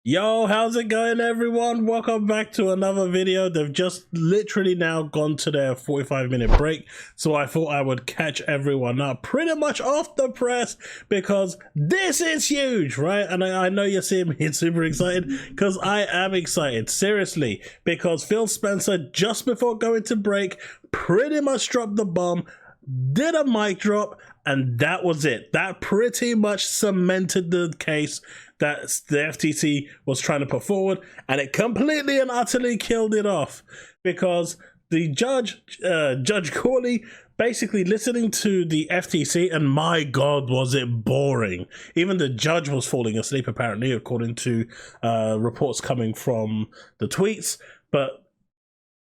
Yo, how's it going, everyone? Welcome back to another video. They've just literally now gone to their 45-minute break, so I thought I would catch everyone up pretty much off the press because this is huge, right? And I know you're seeing me super excited because I am excited, seriously, because Phil Spencer, just before going to break, pretty much dropped the bomb, did a mic drop, and that was it. That pretty much cemented the case that the FTC was trying to put forward, and it completely and utterly killed it off because the Judge Corley, basically listening to the FTC, and my God, was it boring. Even the judge was falling asleep, apparently, according to reports coming from the tweets. But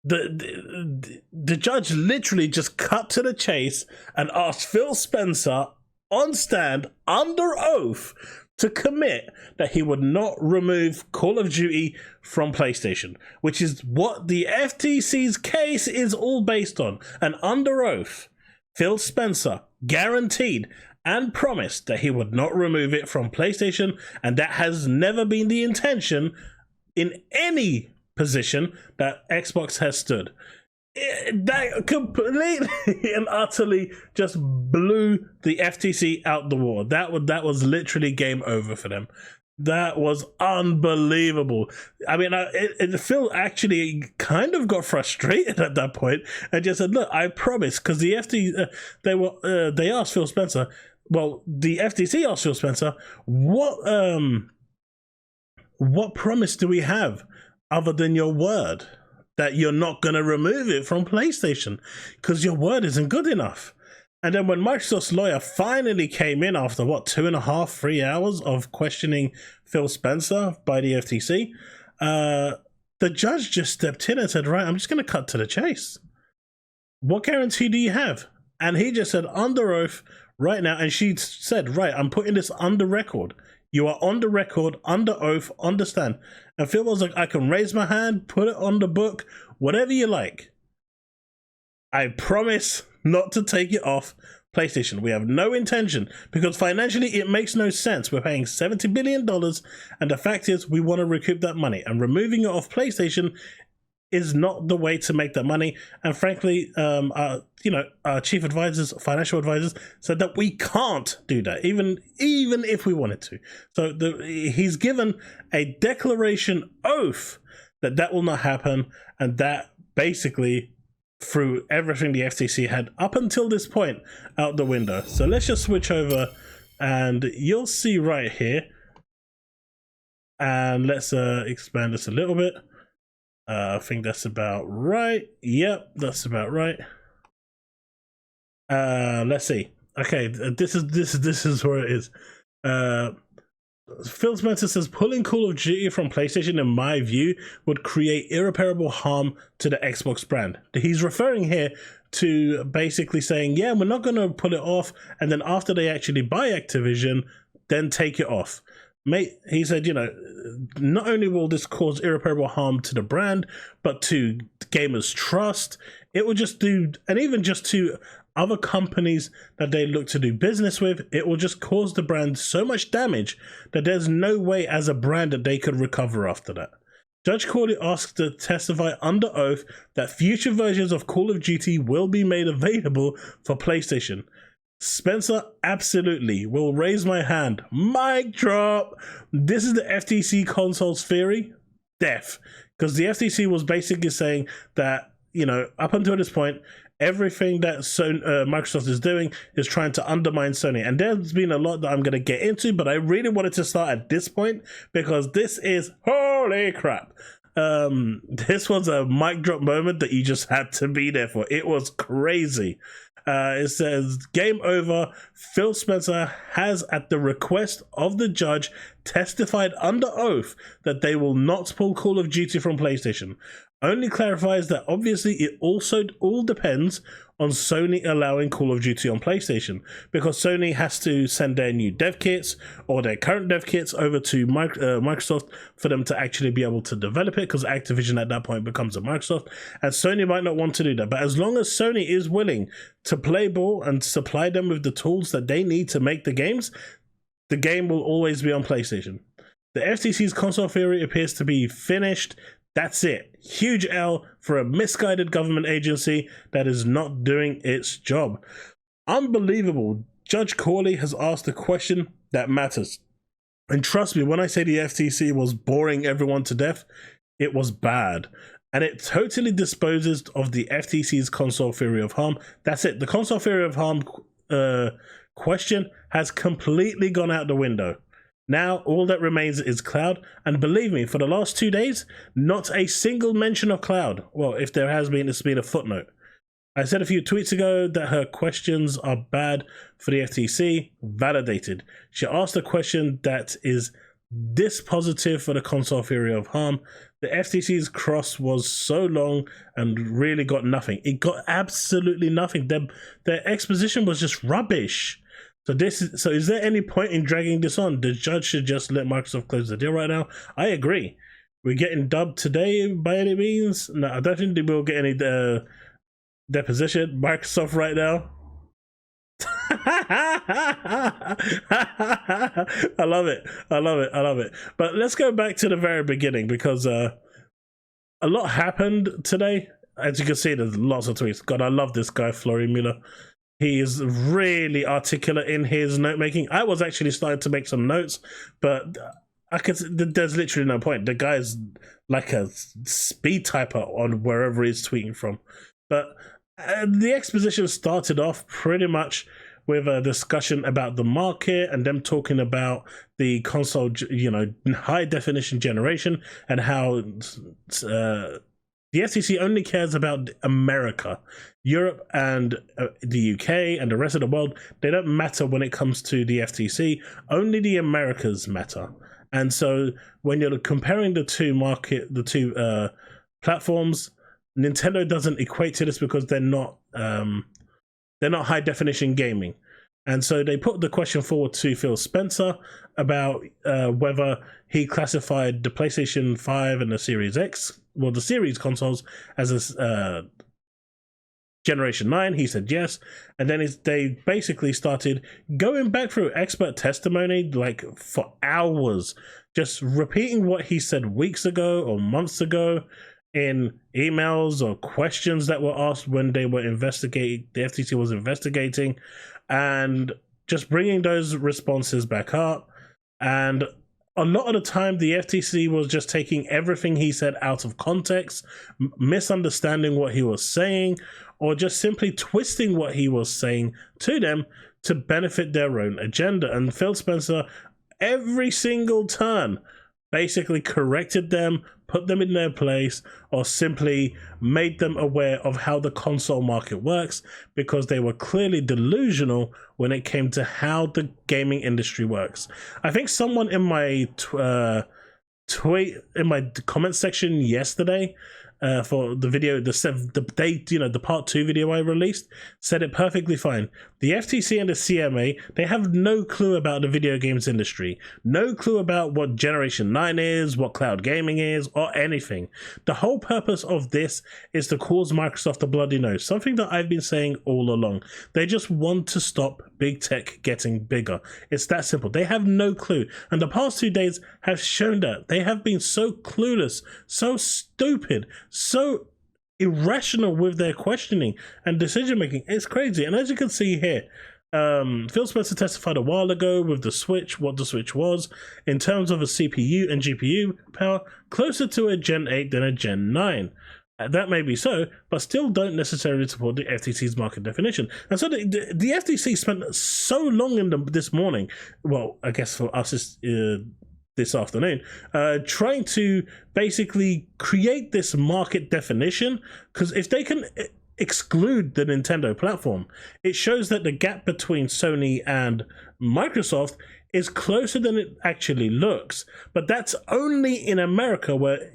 the judge literally just cut to the chase and asked Phil Spencer on stand under oath to commit that he would not remove Call of Duty from PlayStation, which is what the FTC's case is all based on. And under oath, Phil Spencer guaranteed and promised that he would not remove it from PlayStation, and that has never been the intention in any position that Xbox has stood. That completely and utterly just blew the FTC out the water. That was literally game over for them. That was unbelievable. I mean, Phil actually kind of got frustrated at that point and just said, "Look, I promise," because the FTC they asked Phil Spencer. Well, the FTC asked Phil Spencer, "What promise do we have other than your word that you're not going to remove it from PlayStation, because your word isn't good enough?" And then when Microsoft's lawyer finally came in after, 2.5, 3 hours of questioning Phil Spencer by the FTC, the judge just stepped in and said, "Right, I'm just going to cut to the chase. What guarantee do you have?" And he just said, under oath right now, and she said, "Right, I'm putting this under record. You are on the record, under oath, understand." And Phil was like, "I can raise my hand, put it on the book, whatever you like. I promise not to take it off PlayStation. We have no intention, because financially it makes no sense. We're paying $70 billion, and the fact is we want to recoup that money. And removing it off PlayStation is not the way to make that money." And frankly, our chief advisors, financial advisors, said that we can't do that, even if we wanted to. So he's given a declaration oath that will not happen, and that basically threw everything the FTC had up until this point out the window. So let's just switch over, and you'll see right here. And let's expand this a little bit. I think that's about right. Yep, that's about right. Let's see. Okay, this is where it is. Phil Spencer says, "Pulling Call of Duty from PlayStation, in my view, would create irreparable harm to the Xbox brand." He's referring here to basically saying, yeah, we're not going to pull it off, and then after they actually buy Activision, then take it off. Mate, he said, not only will this cause irreparable harm to the brand, but to gamers' trust, it will just do, and even just to other companies that they look to do business with, it will just cause the brand so much damage that there's no way as a brand that they could recover after that. Judge Corley asked to testify under oath that future versions of Call of Duty will be made available for PlayStation. Spencer, absolutely, will raise my hand. Mic drop. This is the FTC console's theory. Death. Because the FTC was basically saying that, up until this point, everything that Microsoft is doing is trying to undermine Sony. And there's been a lot that I'm going to get into, but I really wanted to start at this point because this is holy crap. This was a mic drop moment that you just had to be there for. It was crazy. It says, "Game over. Phil Spencer has, at the request of the judge, testified under oath that they will not pull Call of Duty from PlayStation. Only clarifies that obviously it also all depends on Sony allowing Call of Duty on PlayStation, because Sony has to send their new dev kits or their current dev kits over to Microsoft for them to actually be able to develop it, because Activision at that point becomes a Microsoft, and Sony might not want to do that. But as long as Sony is willing to play ball and supply them with the tools that they need to make the games, the game will always be on PlayStation. The FTC's console theory appears to be finished. That's it. Huge L for a misguided government agency that is not doing its job. Unbelievable. Judge Corley has asked a question that matters. And trust me, when I say the FTC was boring everyone to death, it was bad. And it totally disposes of the FTC's console theory of harm. That's it. The console theory of harm question has completely gone out the window. Now, all that remains is cloud. And believe me, for the last 2 days, not a single mention of cloud. Well, if there has been, it's been a footnote. I said a few tweets ago that her questions are bad for the FTC. Validated. She asked a question that is dispositive for the console theory of harm. The FTC's cross was so long and really got nothing. It got absolutely nothing. Their exposition was just rubbish. So is there any point in dragging this on? The judge should just let Microsoft close the deal right now. I agree. We're getting dubbed today by any means. No, I don't think we'll get any deposition. Microsoft right now. I love it. I love it. I love it. But let's go back to the very beginning, because a lot happened today. As you can see, there's lots of tweets. God, I love this guy, Flory Mueller. He is really articulate in his note making. I was actually starting to make some notes, but there's literally no point. The guy's like a speed typer on wherever he's tweeting from. But the exposition started off pretty much with a discussion about the market and them talking about the console, high definition generation, and how the FTC only cares about America. Europe and the UK and the rest of the world, they don't matter when it comes to the FTC. Only the Americas matter. And so when you're comparing the two platforms, Nintendo doesn't equate to this because they're not high definition gaming. And so they put the question forward to Phil Spencer about whether he classified the PlayStation 5 and the Series X, well, the Series consoles, as a Generation 9. He said yes. And then they basically started going back through expert testimony like for hours, just repeating what he said weeks ago or months ago in emails or questions that were asked when they were the FTC was investigating, and just bringing those responses back up. And a lot of the time, the FTC was just taking everything he said out of context, misunderstanding what he was saying, or just simply twisting what he was saying to them to benefit their own agenda. And Phil Spencer, every single turn, basically corrected them, put them in their place, or simply made them aware of how the console market works, because they were clearly delusional when it came to how the gaming industry works. I think someone in my tweet, in my comment section yesterday, for the video, the part 2 video I released, said it perfectly fine. The FTC and the CMA, they have no clue about the video games industry, no clue about what Generation 9 is, what cloud gaming is, or anything. The whole purpose of this is to cause Microsoft a bloody nose, something that I've been saying all along. They just want to stop big tech getting bigger. It's that simple. They have no clue. And the past 2 days have shown that. They have been so clueless, so stupid, so irrational with their questioning and decision making. It's crazy. And as you can see here, Phil Spencer testified a while ago with the Switch, what the Switch was in terms of a CPU and GPU power, closer to a Gen 8 than a Gen 9. That may be so, but still don't necessarily support the FTC's market definition. And so the FTC spent so long this morning, well, I guess for us this afternoon, trying to basically create this market definition, because if they can exclude the Nintendo platform, it shows that the gap between Sony and Microsoft is closer than it actually looks. But that's only in America, where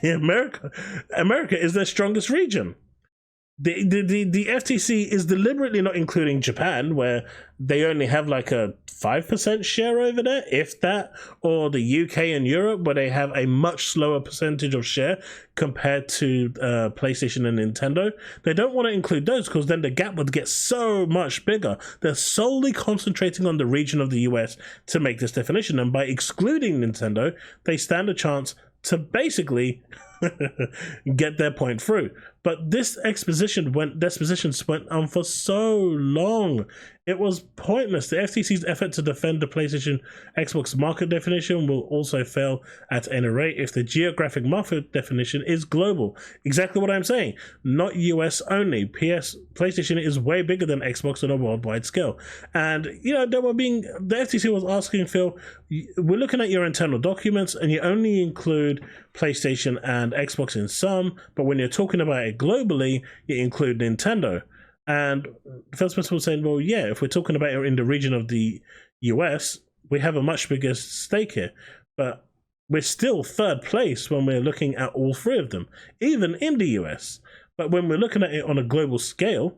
America is their strongest region. The FTC is deliberately not including Japan, where they only have like a 5% share over there, if that, or the UK and Europe, where they have a much slower percentage of share compared to PlayStation and Nintendo. They don't want to include those because then the gap would get so much bigger. They're solely concentrating on the region of the US to make this definition, and by excluding Nintendo, they stand a chance to basically get their point through. But this expositions went on for so long. It was pointless. The FTC's effort to defend the PlayStation Xbox market definition will also fail at any rate if the geographic market definition is global. Exactly what I'm saying. Not US only. PlayStation is way bigger than Xbox on a worldwide scale. And, you know, the FTC was asking Phil, we're looking at your internal documents and you only include PlayStation and Xbox in some, but when you're talking about it globally, you include Nintendo. And Phil Spencer was saying, well, yeah, if we're talking about it in the region of the US, we have a much bigger stake here. But we're still third place when we're looking at all three of them, even in the US. But when we're looking at it on a global scale,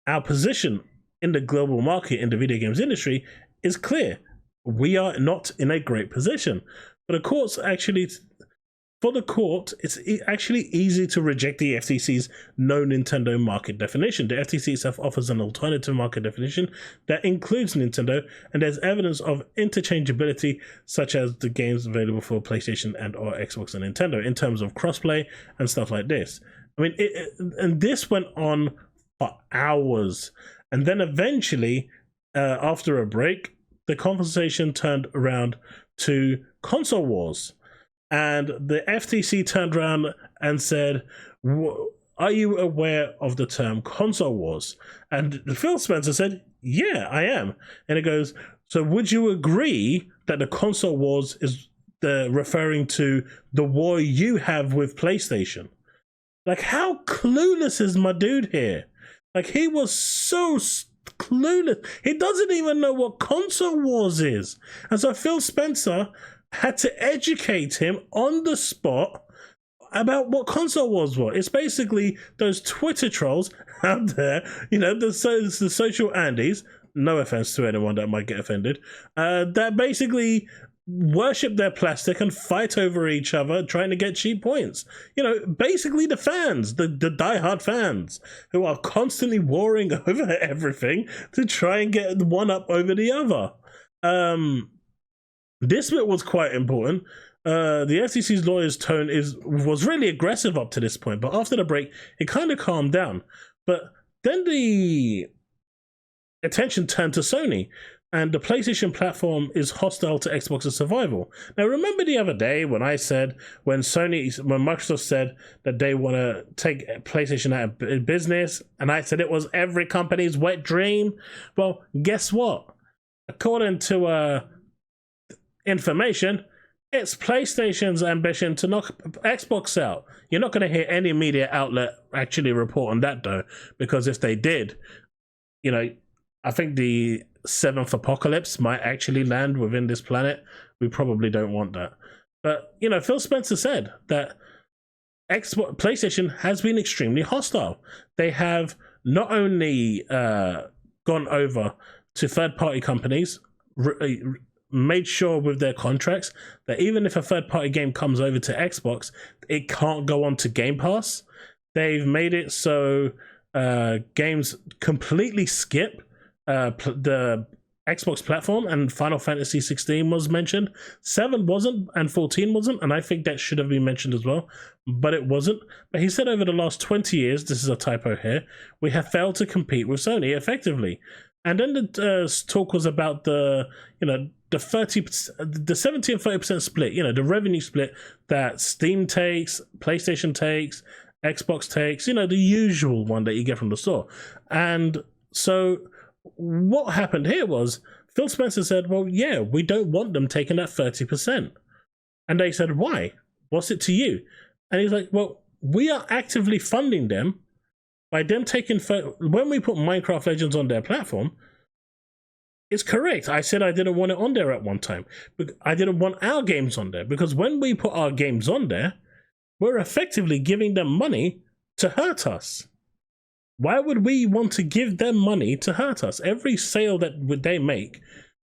our position in the global market in the video games industry is clear. We are not in a great position. But the courts actually... For the court, it's actually easy to reject the FTC's no Nintendo market definition. The FTC itself offers an alternative market definition that includes Nintendo, and there's evidence of interchangeability, such as the games available for PlayStation and or Xbox and Nintendo, in terms of crossplay and stuff like this. I mean, and this went on for hours. And then eventually, after a break, the conversation turned around to console wars. And the FTC turned around and said, are you aware of the term console wars? And Phil Spencer said, yeah, I am. And it goes, so would you agree that the console wars is referring to the war you have with PlayStation? Like, how clueless is my dude here? Like, he was so clueless. He doesn't even know what console wars is. And so Phil Spencer had to educate him on the spot about what console wars were. It's basically those Twitter trolls out there, you know, the social Andes, no offense to anyone that might get offended, that basically worship their plastic and fight over each other trying to get cheap points. You know, basically the fans, the diehard fans who are constantly warring over everything to try and get one up over the other. This bit was quite important. The FTC's lawyer's tone was really aggressive up to this point, but after the break, it kind of calmed down. But then the attention turned to Sony, and the PlayStation platform is hostile to Xbox's survival. Now, remember the other day when Microsoft said that they want to take PlayStation out of business, and I said it was every company's wet dream? Well, guess what? According to information, it's PlayStation's ambition to knock Xbox out. You're not going to hear any media outlet actually report on that, though, because if they did, you know, I think the 7th apocalypse might actually land within this planet. We probably don't want that. But, you know, Phil Spencer said that PlayStation has been extremely hostile. They have not only gone over to third-party companies, made sure with their contracts that even if a third-party game comes over to Xbox, it can't go on to Game Pass. They've made it so games completely skip the Xbox platform, and Final Fantasy 16 was mentioned. 7 wasn't, and 14 wasn't, and I think that should have been mentioned as well, but it wasn't. But he said over the last 20 years, this is a typo here, we have failed to compete with Sony effectively. And then the talk was about the 70 and 30% split, you know, the revenue split that Steam takes, PlayStation takes, Xbox takes, you know, the usual one that you get from the store. And so what happened here was Phil Spencer said, well, yeah, we don't want them taking that 30%. And they said, why? What's it to you? And he's like, well, we are actively funding them by them taking, when we put Minecraft Legends on their platform, it's correct. I said I didn't want it on there at one time. But I didn't want our games on there because when we put our games on there, we're effectively giving them money to hurt us. Why would we want to give them money to hurt us? Every sale that they make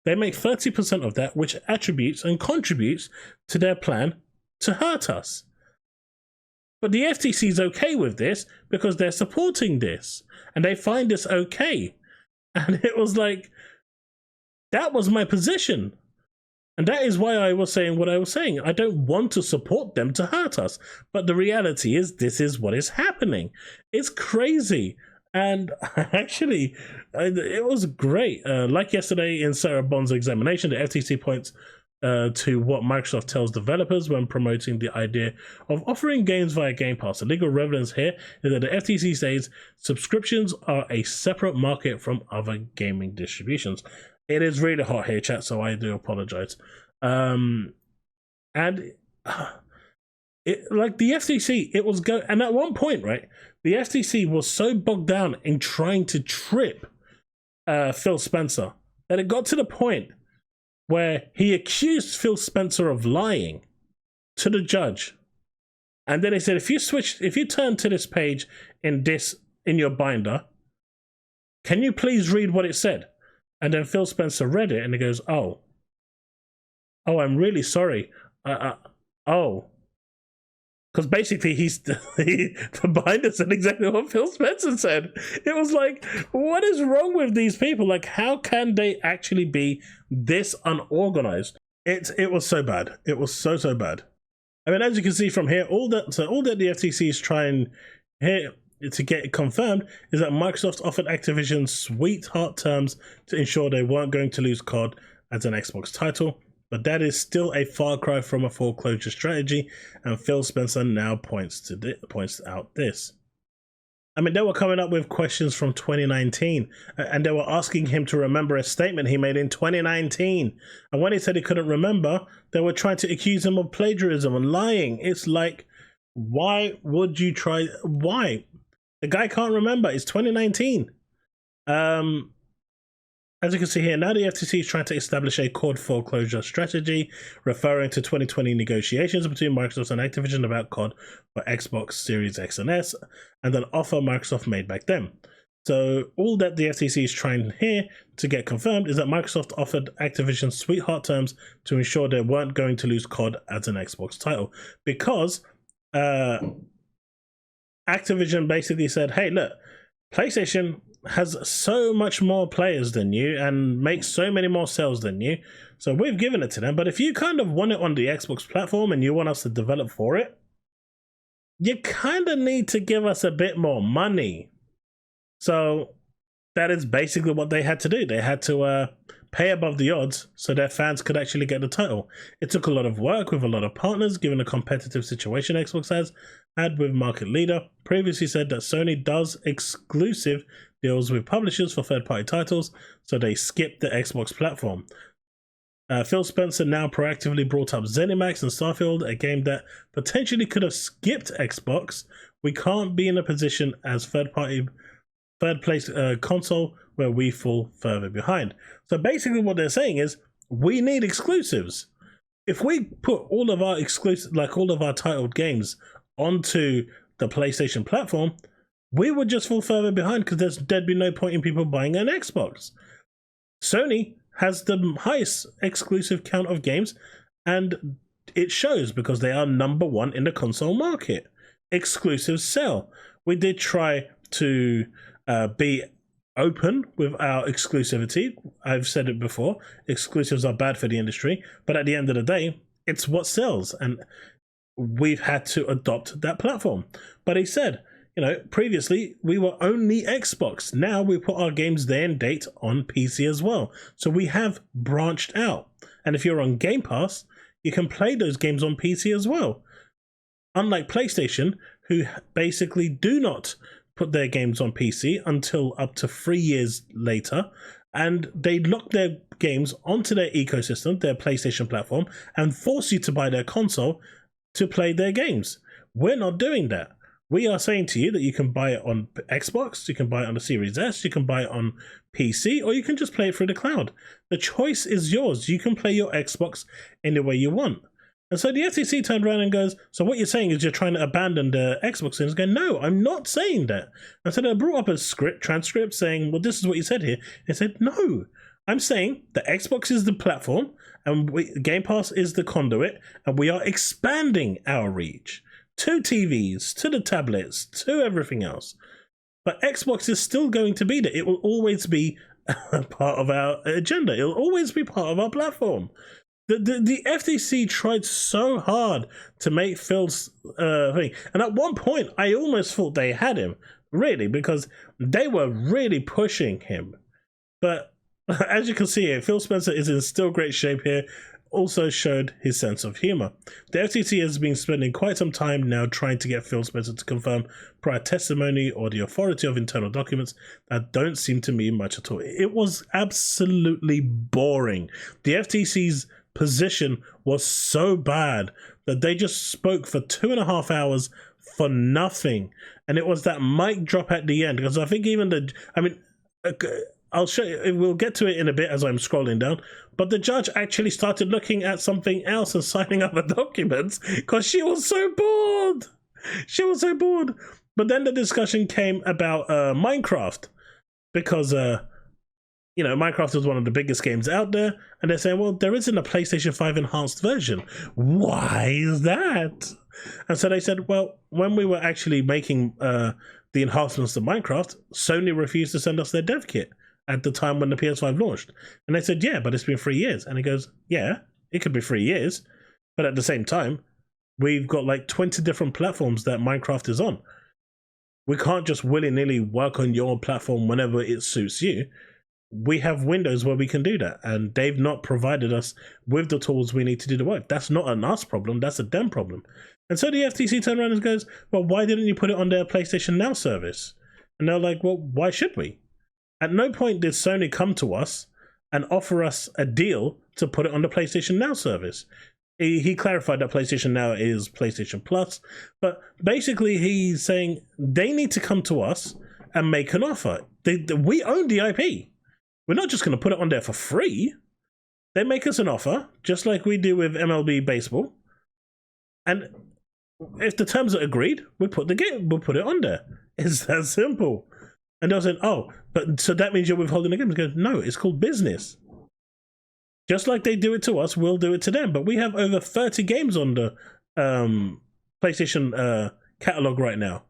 30% of that, which attributes and contributes to their plan to hurt us. But the FTC is okay with this because they're supporting this and they find this okay. And it was like, that was my position. And that is why I was saying what I was saying. I don't want to support them to hurt us. But the reality is, this is what is happening. It's crazy. And actually, it was great. Like yesterday in Sarah Bond's examination, the FTC points to what Microsoft tells developers when promoting the idea of offering games via Game Pass. The legal relevance here is that the FTC says subscriptions are a separate market from other gaming distributions. It is really hot here, chat, so I do apologize. And like the FTC, it was and at one point, right, the FTC was so bogged down in trying to trip Phil Spencer that it got to the point where he accused Phil Spencer of lying to the judge. And then he said, if you turn to this page in your binder, can you please read what it said? And then Phil Spencer read it and he goes, oh, I'm really sorry. Because basically the binder said exactly what Phil Spencer said. It was like, what is wrong with these people? Like, how can they actually be this unorganized? It was so bad. It was so bad. I mean, as you can see from here, all that the FTC is trying here to get confirmed is that Microsoft offered Activision sweetheart terms to ensure they weren't going to lose COD as an Xbox title. But that is still a far cry from a foreclosure strategy, and Phil Spencer now points out this. I mean, they were coming up with questions from 2019, and they were asking him to remember a statement he made in 2019. And when he said he couldn't remember, they were trying to accuse him of plagiarism and lying. It's like, why would you try? Why? The guy can't remember. It's 2019. As you can see here, now the FTC is trying to establish a COD foreclosure strategy, referring to 2020 negotiations between Microsoft and Activision about COD for Xbox Series X and S, and an offer Microsoft made back then. So all that the FTC is trying here to get confirmed is that Microsoft offered Activision sweetheart terms to ensure they weren't going to lose COD as an Xbox title. Because Activision basically said, hey, look, PlayStation has so much more players than you and makes so many more sales than you, so we've given it to them. But if you kind of want it on the Xbox platform and you want us to develop for it, you kind of need to give us a bit more money. So that is basically what they had to do. They had to pay above the odds so their fans could actually get the title. It took a lot of work with a lot of partners, given the competitive situation Xbox has had with market leader. Previously said that Sony does exclusive deals with publishers for third-party titles, so they skipped the Xbox platform. Phil Spencer now proactively brought up ZeniMax and Starfield, a game that potentially could have skipped Xbox. We can't be in a position as third place console where we fall further behind. So basically what they're saying is, we need exclusives. If we put all of our all of our titled games onto the PlayStation platform, we would just fall further behind because there'd be no point in people buying an Xbox. Sony has the highest exclusive count of games, and it shows because they are #1 in the console market. Exclusives sell. We did try to be open with our exclusivity. I've said it before, exclusives are bad for the industry, but at the end of the day, it's what sells, and we've had to adopt that platform. But he said, you know, previously we were only Xbox. Now we put our games day and date on PC as well. So we have branched out. And if you're on Game Pass, you can play those games on PC as well. Unlike PlayStation, who basically do not put their games on PC until up to 3 years later, and they lock their games onto their ecosystem, their PlayStation platform, and force you to buy their console to play their games. We're not doing that. We are saying to you that you can buy it on Xbox, you can buy it on the Series S, you can buy it on PC, or you can just play it through the cloud. The choice is yours. You can play your Xbox any way you want. And so the FTC turned around and goes, so what you're saying is you're trying to abandon the Xbox? And he's going, no, I'm not saying that. And so they brought up a transcript saying, well, this is what you said here. And said, no, I'm saying the Xbox is the platform and Game Pass is the conduit, and we are expanding our reach to TVs, to the tablets, to everything else. But Xbox is still going to be there. It will always be part of our agenda. It will always be part of our platform. The FTC tried so hard to make Phil's thing. And at one point, I almost thought they had him, really, because they were really pushing him. But as you can see here, Phil Spencer is in still great shape here. Also showed his sense of humor. The FTC has been spending quite some time now trying to get Phil Spencer to confirm prior testimony or the authority of internal documents that don't seem to mean much at all. It was absolutely boring. The FTC's position was so bad that they just spoke for 2.5 hours for nothing. And it was that mic drop at the end, because I think even I'll show you, we'll get to it in a bit as I'm scrolling down, but the judge actually started looking at something else and signing other documents because she was so bored. She was so bored. But then the discussion came about Minecraft, because Minecraft is one of the biggest games out there, and they're saying, well, there isn't a PlayStation 5 enhanced version. Why is that? And so they said, well, when we were actually making the enhancements to Minecraft, Sony refused to send us their dev kit at the time when the PS5 launched. And they said, yeah, but it's been 3 years. And he goes, yeah, it could be 3 years, but at the same time, we've got like 20 different platforms that Minecraft is on. We can't just willy-nilly work on your platform whenever it suits you. We have windows where we can do that, and they've not provided us with the tools we need to do the work. That's not an us problem, that's a them problem. And so the FTC turned around and goes, well, why didn't you put it on their PlayStation Now service? And they're like, well, why should we? At no point did Sony come to us and offer us a deal to put it on the PlayStation Now service. He clarified that PlayStation Now is PlayStation Plus, but basically he's saying they need to come to us and make an offer. We own the IP. We're not just going to put it on there for free. They make us an offer, just like we do with MLB Baseball. And if the terms are agreed, we'll put it on there. It's that simple. And they'll say, oh, but so that means you're withholding the game. Goes, no, it's called business. Just like they do it to us, we'll do it to them. But we have over 30 games on the PlayStation catalog right now.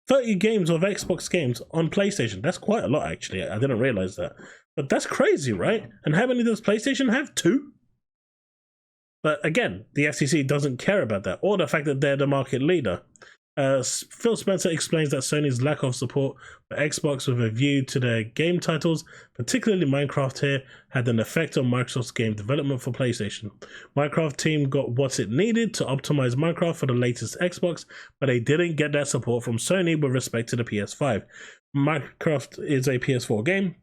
30 games of Xbox games on PlayStation. That's quite a lot, actually. I didn't realize that. But that's crazy, right? And how many does PlayStation have? 2? But again, the FTC doesn't care about that, or the fact that they're the market leader. Phil Spencer explains that Sony's lack of support for Xbox with a view to their game titles, particularly Minecraft here, had an effect on Microsoft's game development for PlayStation. Minecraft team got what it needed to optimize Minecraft for the latest Xbox, but they didn't get that support from Sony with respect to the PS5. Minecraft is a PS4 game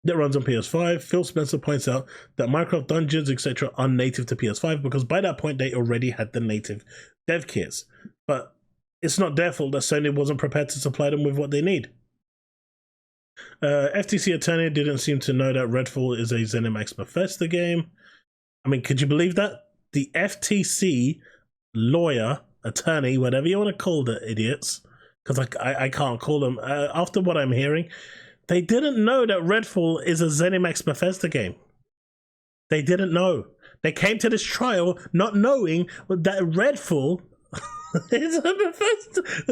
that runs on PS5. Phil Spencer points out that Minecraft dungeons, etc. are native to PS5 because by that point they already had the native dev kits. But it's not their fault that Sony wasn't prepared to supply them with what they need. FTC attorney didn't seem to know that Redfall is a ZeniMax Bethesda game. I mean, could you believe that? The FTC lawyer, attorney, whatever you want to call the idiots, because I can't call them, after what I'm hearing, they didn't know that Redfall is a ZeniMax Bethesda game. They didn't know. They came to this trial not knowing that Redfall it's a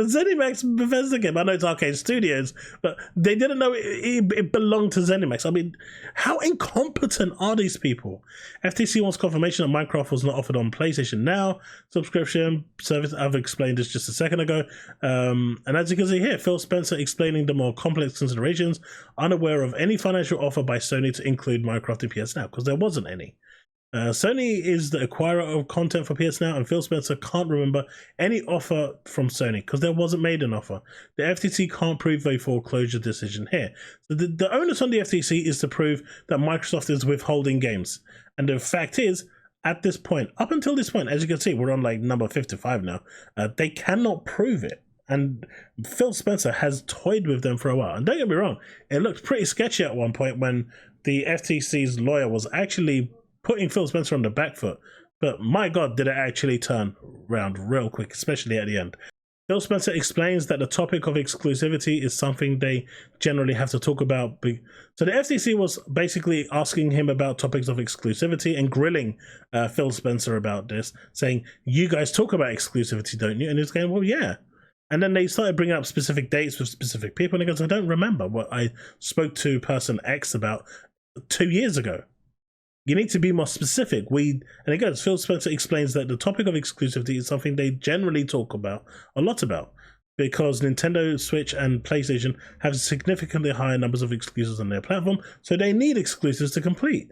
ZeniMax Bethesda game. I know it's Arcade Studios, but they didn't know it belonged to ZeniMax. I mean, how incompetent are these people? FTC wants confirmation that Minecraft was not offered on PlayStation Now subscription service. I've explained this just a second ago. And as you can see here, Phil Spencer explaining the more complex considerations, unaware of any financial offer by Sony to include Minecraft in PS Now, because there wasn't any. Sony is the acquirer of content for PS Now, and Phil Spencer can't remember any offer from Sony because there wasn't made an offer. The FTC can't prove a foreclosure decision here. So the onus on the FTC is to prove that Microsoft is withholding games. And the fact is, at this point, up until this point, as you can see, we're on like number 55 now, they cannot prove it. And Phil Spencer has toyed with them for a while. And don't get me wrong, it looked pretty sketchy at one point when the FTC's lawyer was actually putting Phil Spencer on the back foot but my god, did it actually turn around real quick, especially at the end. Phil Spencer explains that the topic of exclusivity is something they generally have to talk about. So the FTC was basically asking him about topics of exclusivity and grilling Phil Spencer about this, saying, you guys talk about exclusivity, don't you? And he's going, well, yeah. And then they started bringing up specific dates with specific people, and he goes, I don't remember what I spoke to person X about 2 years ago. You need to be more specific. And it goes, Phil Spencer explains that the topic of exclusivity is something they generally talk about a lot about, because Nintendo, Switch, and PlayStation have significantly higher numbers of exclusives on their platform, so they need exclusives to complete.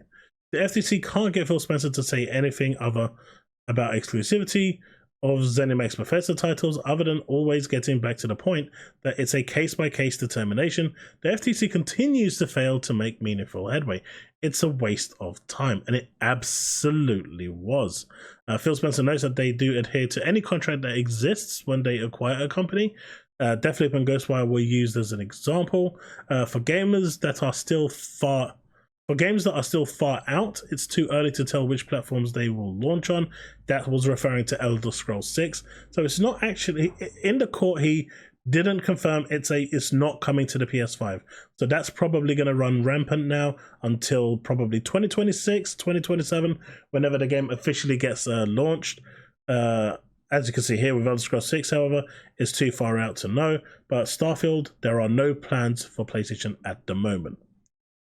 The FTC can't get Phil Spencer to say anything other about exclusivity of ZeniMax Bethesda titles, other than always getting back to the point that it's a case-by-case determination. The FTC continues to fail to make meaningful headway. It's a waste of time, and it absolutely was. Phil Spencer notes that they do adhere to any contract that exists when they acquire a company. Deathloop and Ghostwire were used as an example. For games that are still far out, it's too early to tell which platforms they will launch on. That was referring to Elder Scrolls 6. So it's not actually, in the court, he didn't confirm it's not coming to the PS5. So that's probably going to run rampant now until probably 2026, 2027, whenever the game officially gets launched. As you can see here with Elder Scrolls 6, however, it's too far out to know. But Starfield, there are no plans for PlayStation at the moment.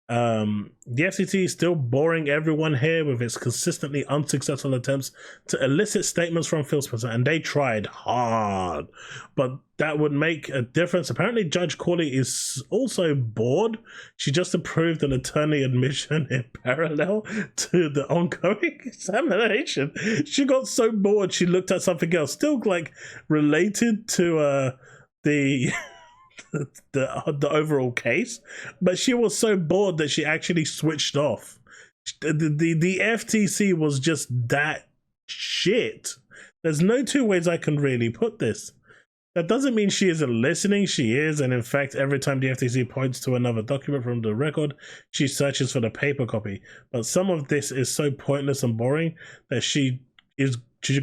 The FTC is still boring everyone here with its consistently unsuccessful attempts to elicit statements from Phil Spencer, and they tried hard, but that would make a difference. Apparently, Judge Corley is also bored. She just approved an attorney admission in parallel to the ongoing examination. She got so bored she looked at something else, still like related to the overall case, but she was so bored that she actually switched off. The FTC was just that shit. There's no two ways I can really put this. That doesn't mean she isn't listening. She is, and in fact, every time the FTC points to another document from the record, she searches for the paper copy. But some of this is so pointless and boring that she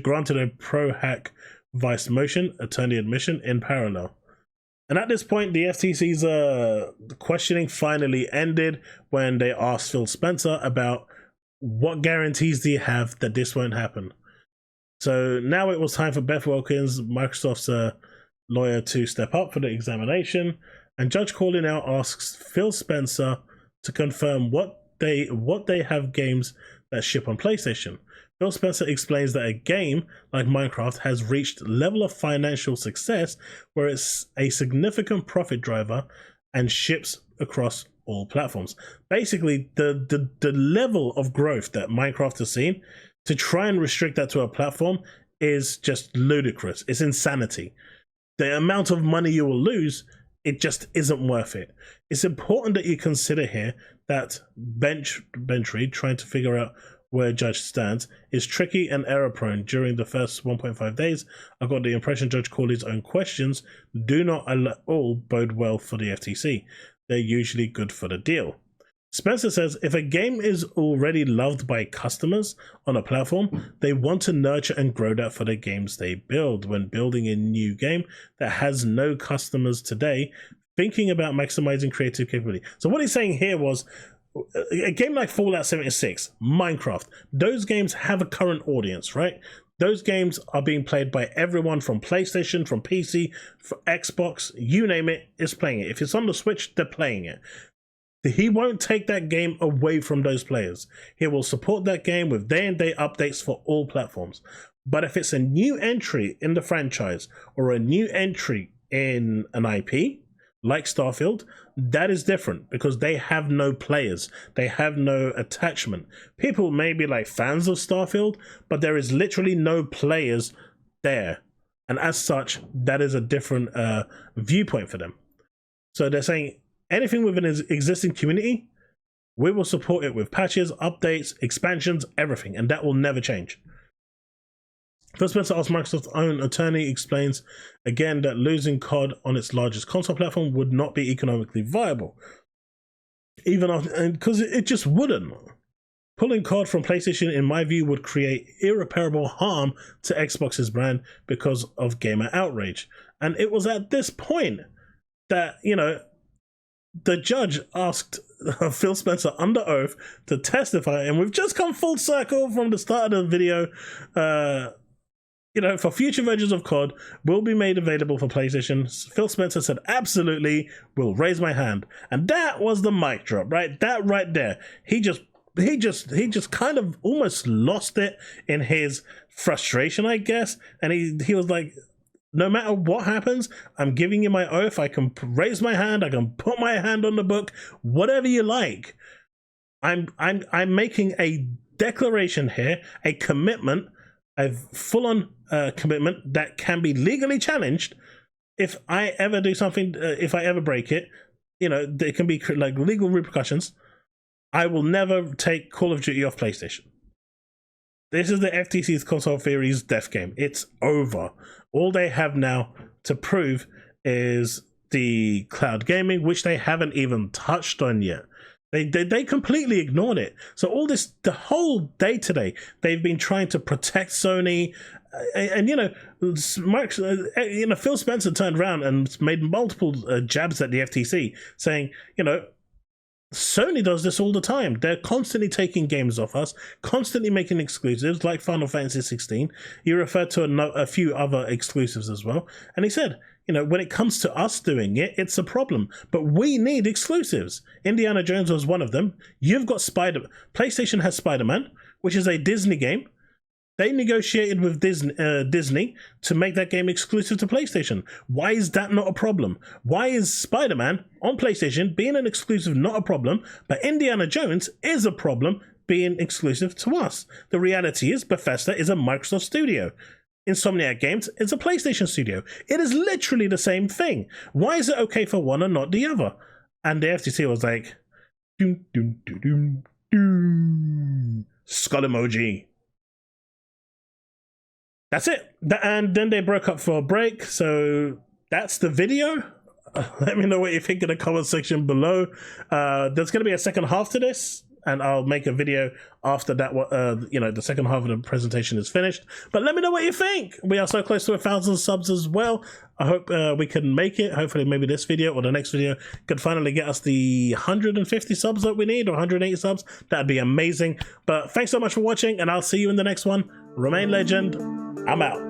granted a pro hack vice motion, attorney admission, in parallel. And at this point, the FTC's questioning finally ended when they asked Phil Spencer about what guarantees do you have that this won't happen. So now it was time for Beth Wilkins, Microsoft's lawyer, to step up for the examination. And Judge Corley now asks Phil Spencer to confirm what they have games that ship on PlayStation. Phil Spencer explains that a game like Minecraft has reached a level of financial success where it's a significant profit driver and ships across all platforms. Basically, the level of growth that Minecraft has seen, to try and restrict that to a platform is just ludicrous. It's insanity. The amount of money you will lose, it just isn't worth it. It's important that you consider here that bench read, trying to figure out where Judge stands, is tricky and error prone. During the first 1.5 days, I got the impression Judge Corley's own questions do not at all bode well for the FTC. They're usually good for the deal. Spencer says if a game is already loved by customers on a platform, they want to nurture and grow that for the games they build. When building a new game that has no customers today, thinking about maximizing creative capability. So what he's saying here was, a game like Fallout 76, Minecraft, those games have a current audience, right? Those games are being played by everyone from PlayStation, from PC, from Xbox, you name it, is playing it. If it's on the Switch, they're playing it. He won't take that game away from those players. He will support that game with day-and-day updates for all platforms. But if it's a new entry in the franchise or a new entry in an IP, like Starfield, that is different because they have no players. They have no attachment. People may be like fans of Starfield, but there is literally no players there. And as such, that is a different viewpoint for them. So they're saying anything within an existing community, we will support it with patches, updates, expansions, everything, and that will never change. Phil Spencer asks Microsoft's own attorney explains again that losing COD on its largest console platform would not be economically viable, even after, because it just wouldn't. Pulling COD from PlayStation, in my view, would create irreparable harm to Xbox's brand because of gamer outrage. And it was at this point that, you know, the judge asked Phil Spencer under oath to testify, and we've just come full circle from the start of the video. You know, for future versions of COD will be made available for PlayStation. Phil Spencer said, absolutely, will raise my hand. And that was the mic drop, right? That right there. He just kind of almost lost it in his frustration, I guess. And he was like, no matter what happens, I'm giving you my oath. I can raise my hand. I can put my hand on the book, whatever you like. I'm making a declaration here, a commitment, a full-on commitment that can be legally challenged if I ever do something, if I ever break it. You know, there can be like legal repercussions. I will never take Call of Duty off PlayStation. This is the FTC's console theory's death game. It's over. All they have now to prove is the cloud gaming, which they haven't even touched on yet. They completely ignored it. So all this, the whole day today, they've been trying to protect Sony, and you know, Phil Spencer turned around and made multiple jabs at the FTC, saying, you know, Sony does this all the time. They're constantly taking games off us, constantly making exclusives like Final Fantasy 16. He referred to a few other exclusives as well. And he said, you know, when it comes to us doing it, it's a problem. But we need exclusives. Indiana Jones was one of them. You've got PlayStation has Spider-Man, which is a Disney game. They negotiated with Disney to make that game exclusive to PlayStation. Why is that not a problem? Why is Spider-Man on PlayStation being an exclusive not a problem, but Indiana Jones is a problem being exclusive to us? The reality is Bethesda is a Microsoft studio. Insomniac Games is a PlayStation studio. It is literally the same thing. Why is it okay for one and not the other? And the FTC was like, doom, doom, doom, doom, doom. Skull emoji. That's it. And then they broke up for a break. So that's the video. Let me know what you think in the comment section below. There's going to be a second half to this, and I'll make a video after that. You know, the second half of the presentation is finished. But let me know what you think. We are so close to 1,000 subs as well. I hope we can make it. Hopefully maybe this video or the next video could finally get us the 150 subs that we need, or 180 subs. That'd be amazing. But thanks so much for watching, and I'll see you in the next one. Remain legend. I'm out.